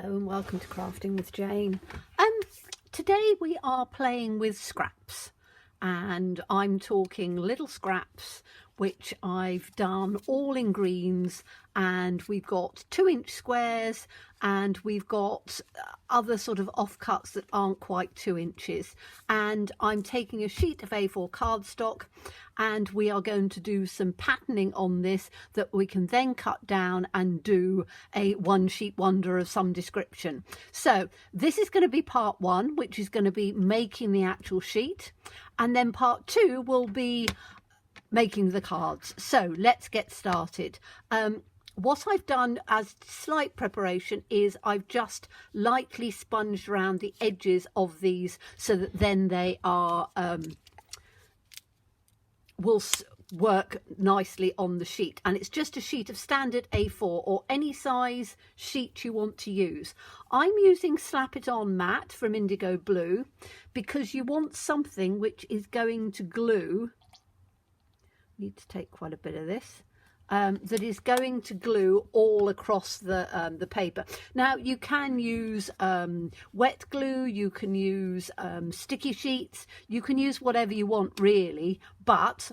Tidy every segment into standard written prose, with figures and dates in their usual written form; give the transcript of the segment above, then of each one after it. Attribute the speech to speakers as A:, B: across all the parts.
A: Hello and welcome to Crafting with Jane. Today we are playing with scraps, and I'm talking little scraps which I've done all in greens, and we've got 2-inch squares and we've got other sort of offcuts that aren't quite 2 inches, and I'm taking a sheet of A4 cardstock and we are going to do some patterning on this that we can then cut down and do a one sheet wonder of some description. So this is going to be part one, which is going to be making the actual sheet, and then part two will be making the cards. So let's get started. What I've done as slight preparation is I've just lightly sponged around the edges of these so that then they are will work nicely on the sheet, and it's just a sheet of standard A4 or any size sheet you want to use. I'm using Slap It On Matte from Indigo Blue because you want something which is going to glue. Need to take quite a bit of this. That is going to glue all across the paper. Now you can use wet glue, you can use sticky sheets, you can use whatever you want really, but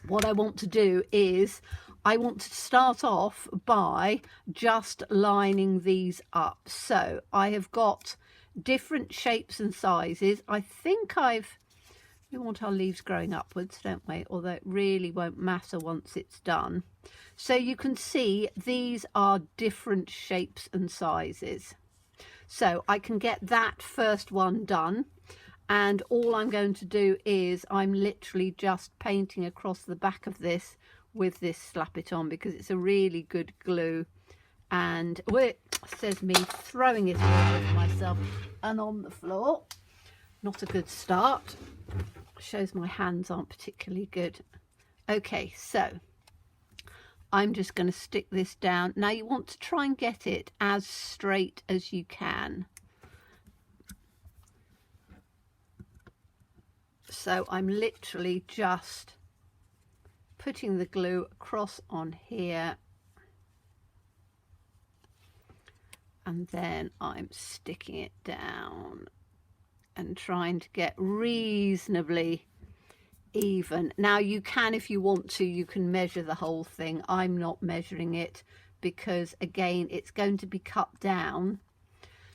A: what I want to do is I want to start off by just lining these up. So I have got different shapes and sizes. I think we want our leaves growing upwards, don't we? Although it really won't matter once it's done. So you can see these are different shapes and sizes. So I can get that first one done. And all I'm going to do is I'm literally just painting across the back of this with this Slap It On because it's a really good glue. And it says me throwing it all over myself and on the floor. Not a good start. Shows my hands aren't particularly good. Okay, so I'm just going to stick this down. Now you want to try and get it as straight as you can. So I'm literally just putting the glue across on here, and then I'm sticking it down and trying to get reasonably even. Now you can, if you want to, you can measure the whole thing. I'm not measuring it because again it's going to be cut down,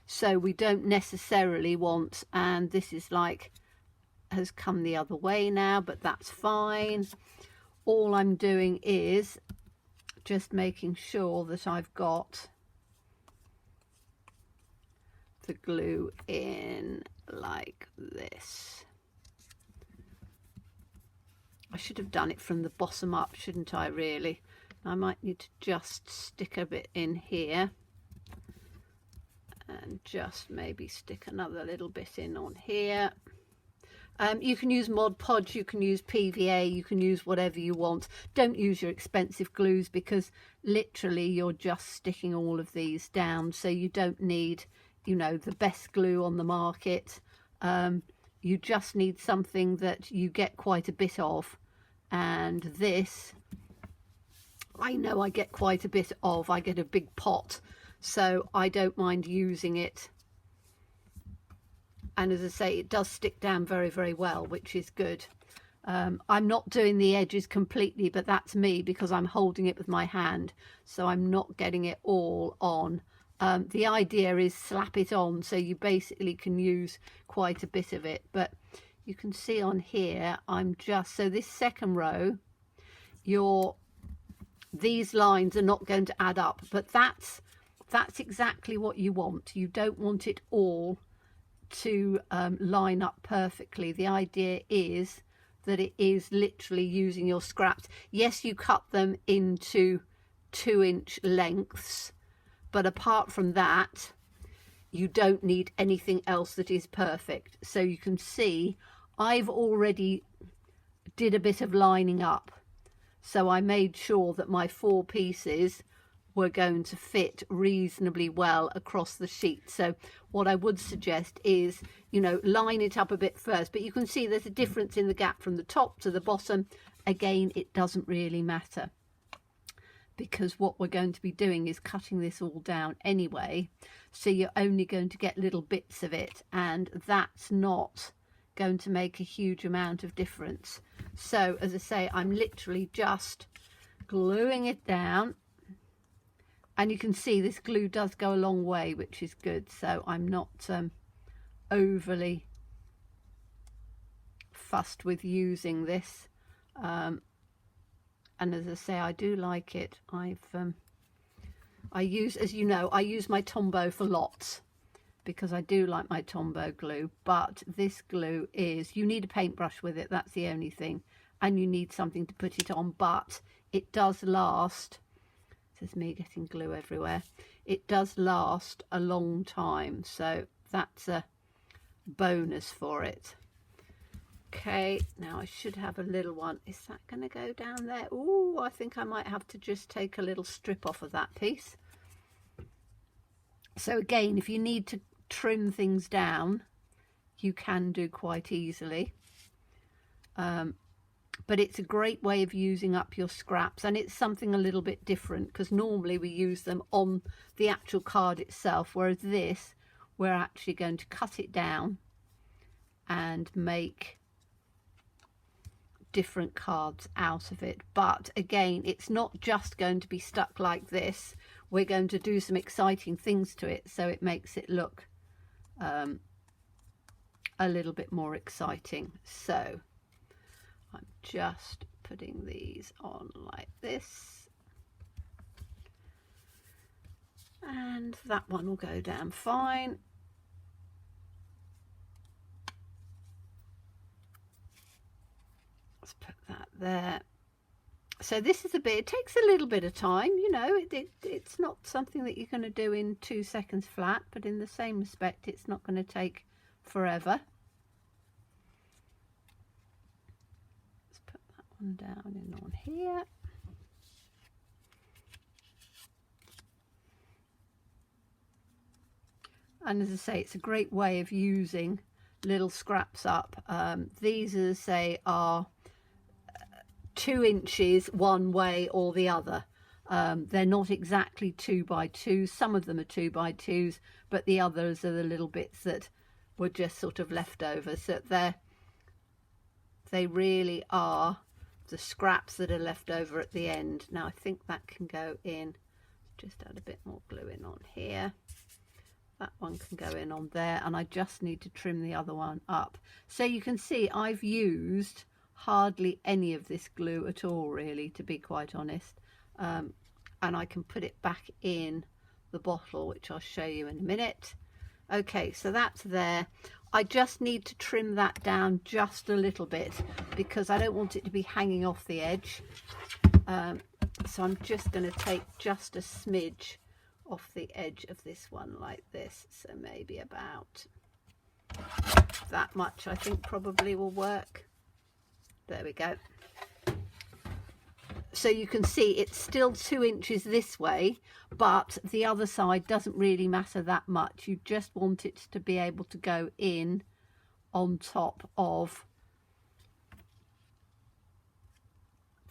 A: so we don't necessarily want, and this is like has come the other way now, but that's fine. All I'm doing is just making sure that I've got the glue in like this. I should have done it from the bottom up, shouldn't I really? I might need to just stick a bit in here and just maybe stick another little bit in on here. You can use Mod Podge, you can use PVA, you can use whatever you want. Don't use your expensive glues because literally you're just sticking all of these down, so you don't need, you know, the best glue on the market. You just need something that you get quite a bit of, and this I know I get quite a bit of. I get a big pot, so I don't mind using it. And as I say, it does stick down very, very well, which is good. I'm not doing the edges completely, but that's me because I'm holding it with my hand, so I'm not getting it all on. The idea is slap it on, so you basically can use quite a bit of it. But you can see on here, I'm just, so this second row, these lines are not going to add up, but that's exactly what you want. You don't want it all to line up perfectly. The idea is that it is literally using your scraps. Yes, you cut them into 2-inch lengths, but apart from that you don't need anything else that is perfect. So you can see I've already did a bit of lining up, so I made sure that my 4 pieces were going to fit reasonably well across the sheet. So what I would suggest is, you know, line it up a bit first, but you can see there's a difference in the gap from the top to the bottom. Again, it doesn't really matter. because what we're going to be doing is cutting this all down anyway, so you're only going to get little bits of it, and that's not going to make a huge amount of difference. So as I say, I'm literally just gluing it down, and you can see this glue does go a long way, which is good. So I'm not overly fussed with using this, and as I say, I do like it. I use, as you know, I use my Tombow for lots because I do like my Tombow glue, but this glue is, you need a paintbrush with it, that's the only thing, and you need something to put it on, but it does last. This is me getting glue everywhere. It does last a long time, so that's a bonus for it. Okay, now I should have a little one. Is that going to go down there? Oh, I think I might have to just take a little strip off of that piece. So again, if you need to trim things down, you can do quite easily. But it's a great way of using up your scraps, and it's something a little bit different because normally we use them on the actual card itself, whereas this, we're actually going to cut it down and make different cards out of it. But again, it's not just going to be stuck like this. We're going to do some exciting things to it, so it makes it look a little bit more exciting. So I'm just putting these on like this, and that one will go down fine. Let's put that there. So this is a bit, it takes a little bit of time, you know, it's not something that you're going to do in 2 seconds flat, but in the same respect, it's not going to take forever. Let's put that one down and on here. And as I say, it's a great way of using little scraps up. These, as I say, are 2 inches one way or the other. They're not exactly 2 by 2. Some of them are 2 by 2s, but the others are the little bits that were just sort of left over. So they really are the scraps that are left over at the end. Now I think that can go in. Just add a bit more glue in on here. That one can go in on there, and I just need to trim the other one up. So you can see I've used hardly any of this glue at all, really, to be quite honest, and I can put it back in the bottle, which I'll show you in a minute. Okay, so that's there. I just need to trim that down just a little bit because I don't want it to be hanging off the edge, so I'm just going to take just a smidge off the edge of this one like this, so maybe about that much I think probably will work. There we go. So you can see it's still 2 inches this way, but the other side doesn't really matter that much. You just want it to be able to go in on top of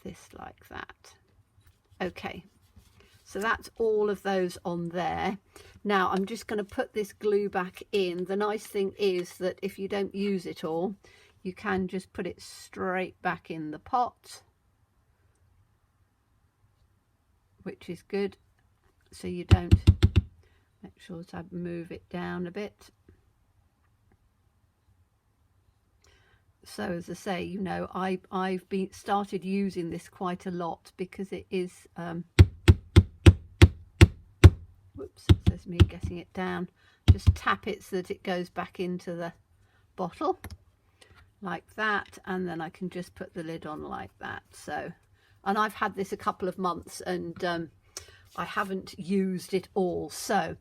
A: this like that. Okay, so that's all of those on there. Now I'm just going to put this glue back in. The nice thing is that if you don't use it all, you can just put it straight back in the pot, which is good. So you don't, make sure that I move it down a bit. So as I say, you know, I've started using this quite a lot because it is, whoops, there's me getting it down. Just tap it so that it goes back into the bottle like that, and then I can just put the lid on like that. So, and I've had this a couple of months and I haven't used it all. So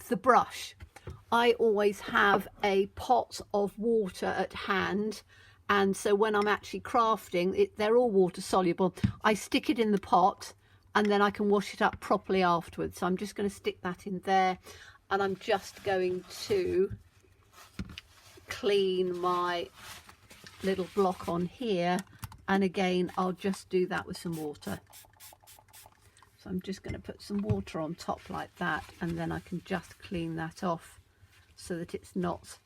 A: the brush, I always have a pot of water at hand, and so when I'm actually crafting, they're all water soluble. I stick it in the pot and then I can wash it up properly afterwards. So I'm just going to stick that in there, and I'm just going to clean my little block on here, and again I'll just do that with some water. So I'm just going to put some water on top like that, and then I can just clean that off so that it's not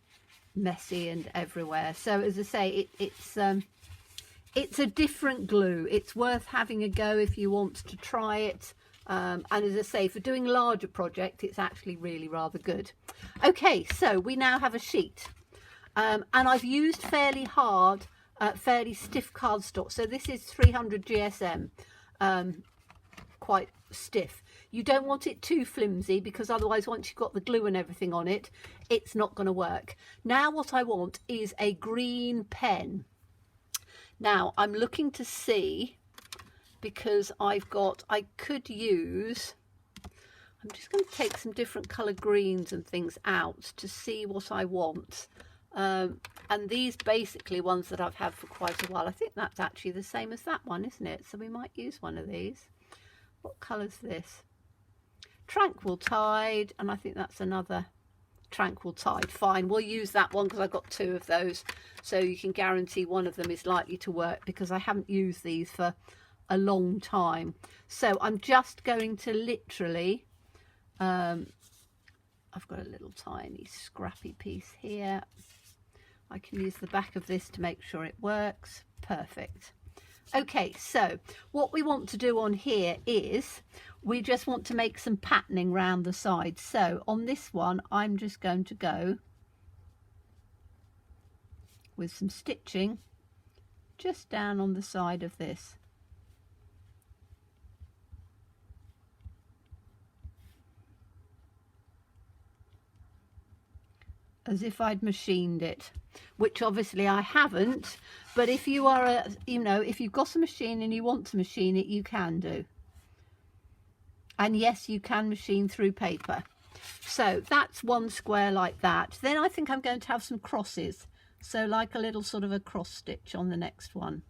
A: messy and everywhere. So as I say, it's a different glue. It's worth having a go if you want to try it. And as I say, for doing larger projects, it's actually really rather good. Okay, so we now have a sheet. And I've used fairly hard, fairly stiff cardstock. So this is 300 GSM, quite stiff. You don't want it too flimsy, because otherwise once you've got the glue and everything on it, it's not going to work. Now what I want is a green pen. Now I'm looking to see, because I could use, I'm just going to take some different colour greens and things out to see what I want. And these basically ones that I've had for quite a while. I think that's actually the same as that one, isn't it? So we might use one of these. What colour's this? Tranquil Tide, and I think that's another Tranquil Tide. Fine, we'll use that one because I've got two of those, so you can guarantee one of them is likely to work, because I haven't used these for a long time. So I'm just going to literally, I've got a little tiny scrappy piece here. I can use the back of this to make sure it works. Perfect. Okay, so what we want to do on here is we just want to make some patterning round the sides. So on this one, I'm just going to go with some stitching just down on the side of this. As if I'd machined it, which obviously I haven't, but if you are if you've got a machine and you want to machine it, you can do. And yes, you can machine through paper. So that's one square like that. Then I think I'm going to have some crosses, so like a little sort of a cross stitch on the next one.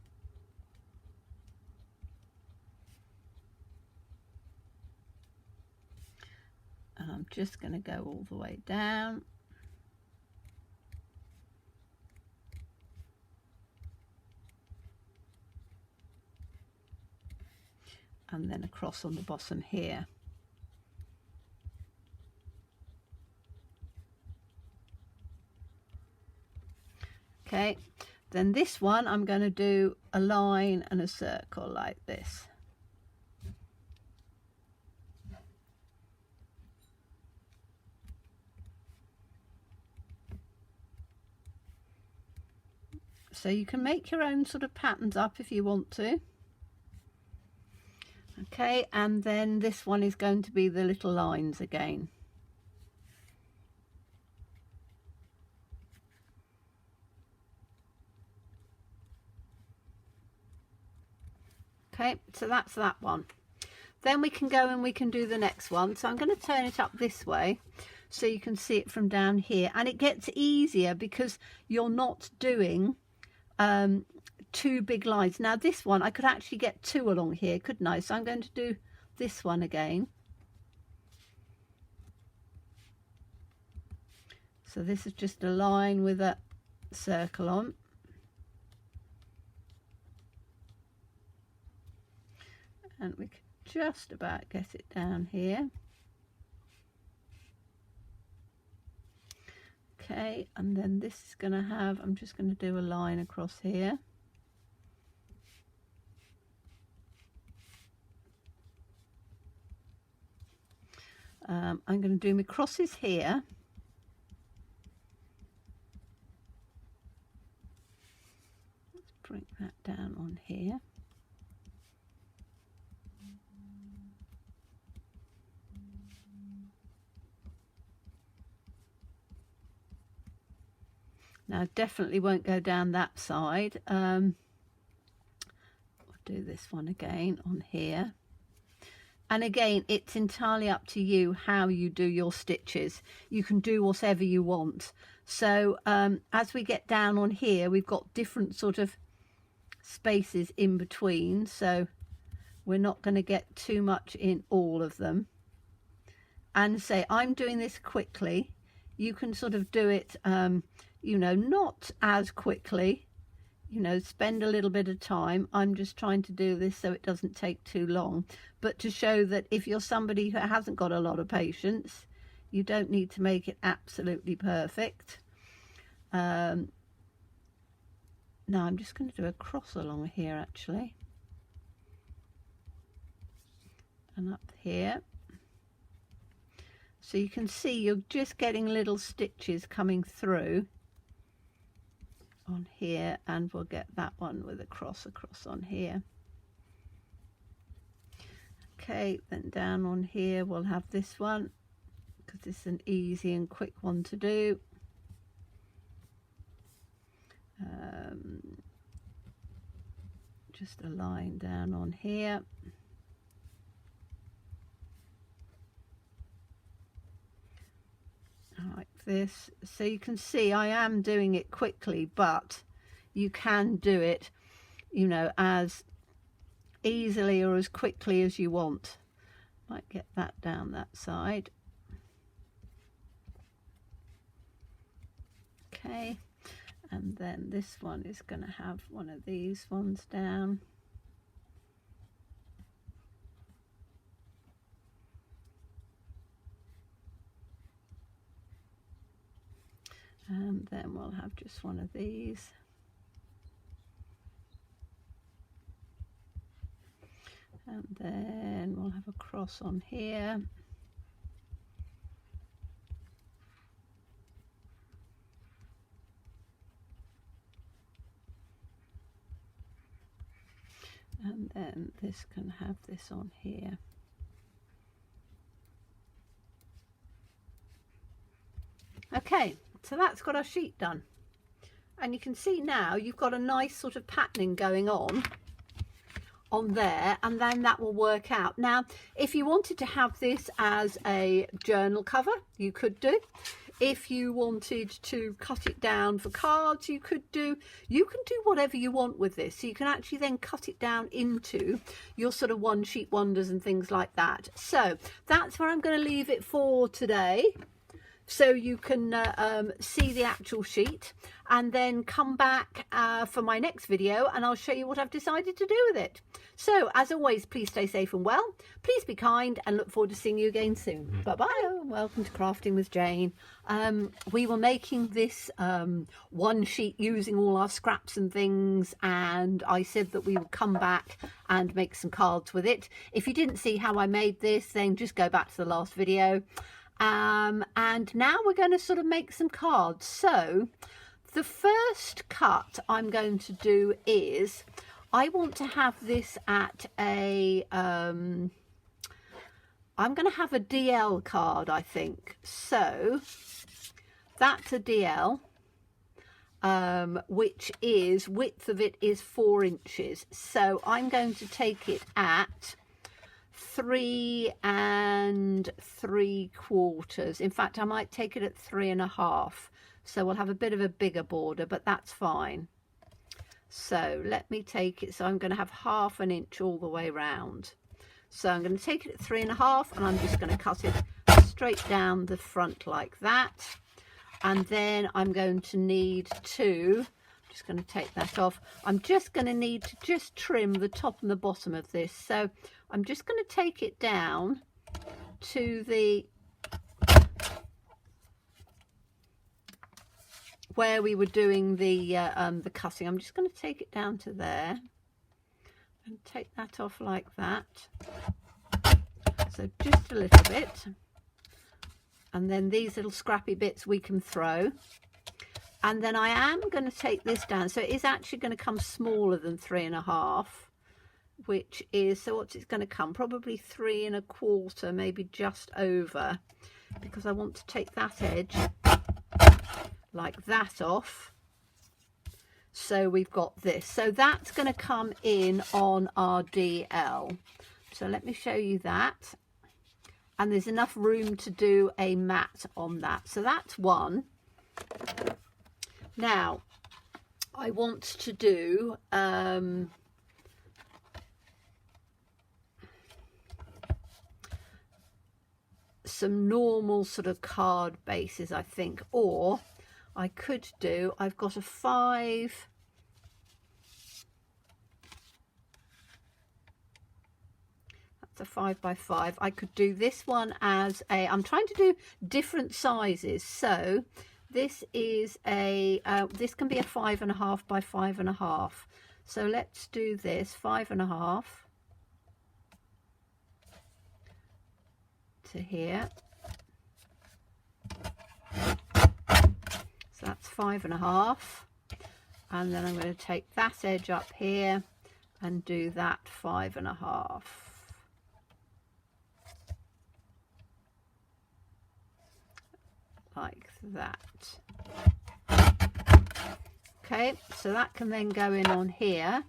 A: And I'm just going to go all the way down. And then across on the bottom here. Okay, then this one I'm going to do a line and a circle like this. So you can make your own sort of patterns up if you want to. Okay, and then this one is going to be the little lines again. Okay, so that's that one. Then we can go and we can do the next one. So I'm going to turn it up this way so you can see it from down here. And it gets easier because you're not doing two big lines. Now this one I could actually get two along here, couldn't I? So I'm going to do this one again. So this is just a line with a circle on. And we can just about get it down here. Okay, and then this is going to have, I'm just going to do a line across here. I'm going to do my crosses here. Let's bring that down on here. Now definitely won't go down that side. I'll do this one again on here. And again, it's entirely up to you how you do your stitches. You can do whatever you want. So as we get down on here, we've got different sort of spaces in between. So we're not going to get too much in all of them. And say, I'm doing this quickly. You can sort of do it, you know, not as quickly you know, spend a little bit of time. I'm just trying to do this so it doesn't take too long, but to show that if you're somebody who hasn't got a lot of patience, you don't need to make it absolutely perfect. Now I'm just going to do a cross along here actually, and up here, so you can see you're just getting little stitches coming through on here, and we'll get that one with a cross across on here. Okay, then down on here we'll have this one, because it's an easy and quick one to do. Just a line down on here. Like this. So you can see I am doing it quickly, but you can do it, you know, as easily or as quickly as you want. Might get that down that side. Okay, and then this one is going to have one of these ones down. And then we'll have just one of these. And then we'll have a cross on here. And then this can have this on here. Okay, so that's got our sheet done. And you can see now you've got a nice sort of patterning going on there, and then that will work out. Now, if you wanted to have this as a journal cover, you could do. If you wanted to cut it down for cards, you can do whatever you want with this. So you can actually then cut it down into your sort of one sheet wonders and things like that. So that's where I'm going to leave it for today, so you can see the actual sheet, and then come back for my next video and I'll show you what I've decided to do with it. So as always, please stay safe and well, please be kind, and look forward to seeing you again soon. Bye bye. Welcome to Crafting with Jane. We were making this one sheet using all our scraps and things, and I said that we would come back and make some cards with it. If you didn't see how I made this, then just go back to the last video. And now we're going to sort of make some cards. So the first cut I'm going to do is, I want to have this at a I'm going to have a DL card, I think. So that's a DL, which is, width of it is 4 inches. So I'm going to take it at 3 3/4. In fact, I might take it at 3 1/2. So we'll have a bit of a bigger border, but that's fine. So let me take it. So I'm going to have 1/2 inch all the way round. So I'm going to take it at 3 1/2, and I'm just going to cut it straight down the front like that. And then I'm going to need to, I'm just going to take that off. I'm just going to need to just trim the top and the bottom of this. So I'm just going to take it down to the, where we were doing the cutting. I'm just going to take it down to there and take that off like that. So just a little bit, and then these little scrappy bits we can throw. And then I am going to take this down, so it is actually going to come smaller than 3 1/2, which is, so what's it going to come, probably 3 1/4, maybe just over, because I want to take that edge like that off. So we've got this, so that's going to come in on our DL. So let me show you that, and there's enough room to do a mat on that. So that's one. Now I want to do some normal sort of card bases, I think, or I could do, I've got a 5 that's a 5 by 5. I could do this one as a, I'm trying to do different sizes. So this is a, this can be a 5.5 by 5.5. So let's do this 5.5 to here. So that's 5.5. And then I'm going to take that edge up here and do that 5.5. Like that. Okay, so that can then go in on here,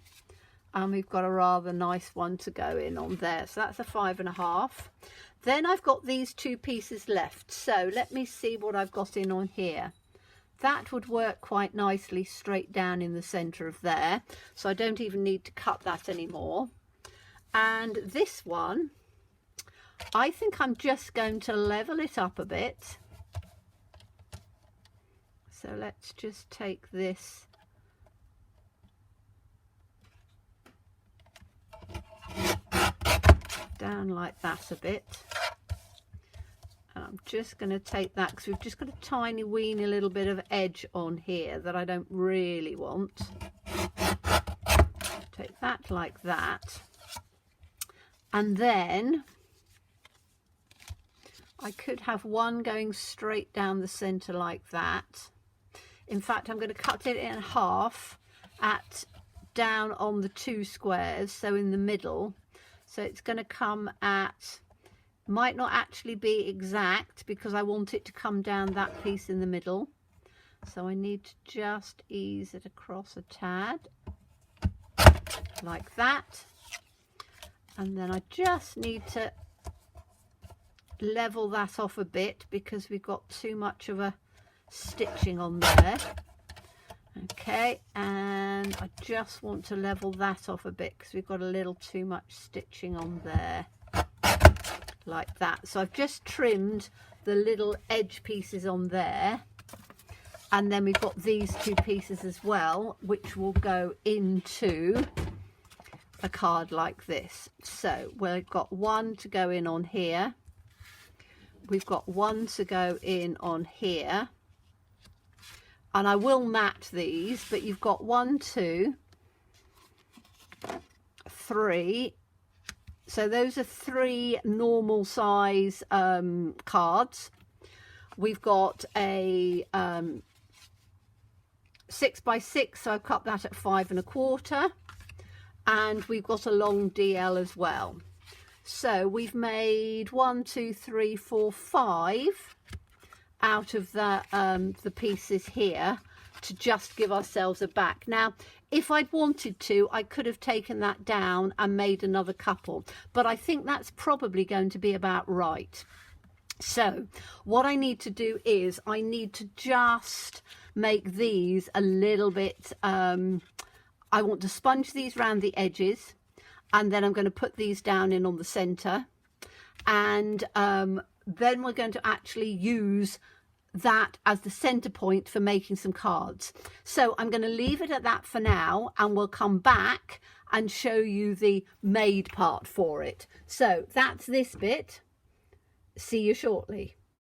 A: and we've got a rather nice one to go in on there. So that's a 5.5. Then I've got these two pieces left. So let me see what I've got in on here. That would work quite nicely straight down in the center of there. So I don't even need to cut that anymore. And this one, I think I'm just going to level it up a bit. So let's just take this down like that a bit. And I'm just going to take that because we've just got a tiny weeny little bit of edge on here that I don't really want. Take that like that. And then I could have one going straight down the center like that. In fact, I'm going to cut it in half at down on the 2 squares, so in the middle. So it's going to come at, might not actually be exact because I want it to come down that piece in the middle. So I need to just ease it across a tad like that. And then I just need to level that off a bit because we've got too much of a stitching on there. Okay, and I just want to level that off a bit because we've got a little too much stitching on there like that. So I've just trimmed the little edge pieces on there, and then we've got these two pieces as well which will go into a card like this. So we've got one to go in on here, we've got one to go in on here, and I will mat these, but you've got 1, 2, 3. So those are 3 normal size cards. We've got a 6 by 6, so I've cut that at 5 1/4, and we've got a long DL as well. So we've made 1, 2, 3, 4, 5 out of the pieces here to just give ourselves a back. Now, if I'd wanted to, I could have taken that down and made another couple, but I think that's probably going to be about right. So what I need to do is I need to just make these a little bit, I want to sponge these around the edges, and then I'm going to put these down in on the center, and then we're going to actually use that as the center point for making some cards. So I'm going to leave it at that for now, and we'll come back and show you the made part for it. So that's this bit. See you shortly.